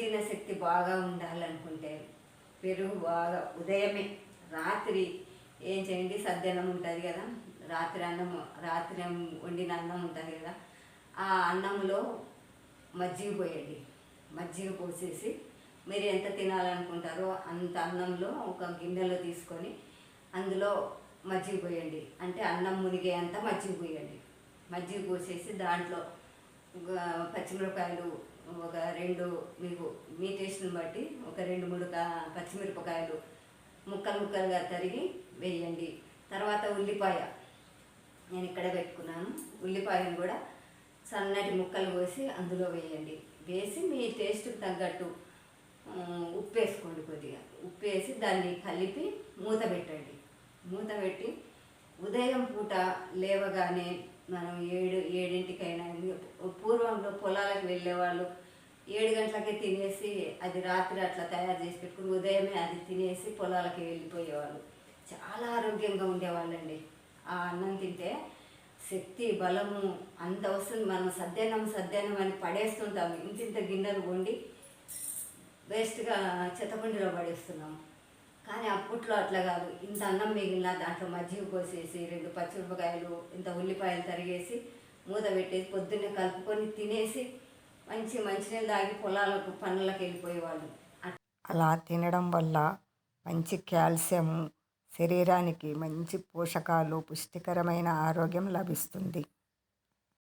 పునర్జీర్ణ శక్తి బాగా ఉండాలనుకుంటే పెరుగు బాగా ఉదయమే రాత్రి ఏం చేయండి, సద్దన్నం ఉంటుంది కదా, రాత్రి వండిన అన్నం ఉంటుంది కదా, ఆ అన్నంలో మజ్జిగ పోయండి. మజ్జిగ పోసేసి మీరు ఎంత తినాలనుకుంటారో అంత అన్నంలో ఒక గిన్నెలో తీసుకొని అందులో మజ్జిగ పోయండి. అంటే అన్నం మునిగే అంత మజ్జిగ పోయండి. మజ్జిగ పోసేసి దాంట్లో పచ్చిమిరపకాయలు ఒక 2, మీకు మీ టేస్ట్ని బట్టి ఒక 2-3 పచ్చిమిరపకాయలు ముక్కలుగా తరిగి వేయండి. తర్వాత ఉల్లిపాయ నేను ఇక్కడ పెట్టుకున్నాను. ఉల్లిపాయను కూడా సన్నటి ముక్కలు కోసి అందులో వేయండి. వేసి మీ టేస్ట్కి తగ్గట్టు ఉప్పు వేసుకోండి. కొద్దిగా ఉప్పు వేసి దాన్ని కలిపి మూత పెట్టండి. మూత పెట్టి ఉదయం పూట లేవగానే మనం 7 పూర్వంలో పొలాలకు వెళ్ళేవాళ్ళు 7 గంటలకే తినేసి అది రాత్రి అట్లా తయారు చేసి పెట్టుకుని ఉదయమే అది తినేసి పొలాలకి వెళ్ళిపోయేవాళ్ళు. చాలా ఆరోగ్యంగా ఉండేవాళ్ళండి. ఆ అన్నం తింటే శక్తి బలము అంత వస్తుంది. మనం సద్దన్నం అని పడేస్తుంటాము. ఇంత గిన్నెలు వండి వేస్ట్గా చెత్తకుండీలో పడేస్తున్నాము. కానీ అప్పట్లో అట్లా కాదు. ఇంత అన్నం మిగిలిన దాంట్లో మజ్జిగ పోసేసి 2 పచ్చిమిరపకాయలు ఇంత ఉల్లిపాయలు తరిగేసి మూత పెట్టేసి పొద్దున్నే కలుపుకొని తినేసి మంచినీళ్ళు తాగి పనులకు వెళ్ళిపోయేవాళ్ళు. అలా తినడం వల్ల మంచి కాల్షియం, శరీరానికి మంచి పోషకాలు, పుష్టికరమైన ఆరోగ్యం లభిస్తుంది.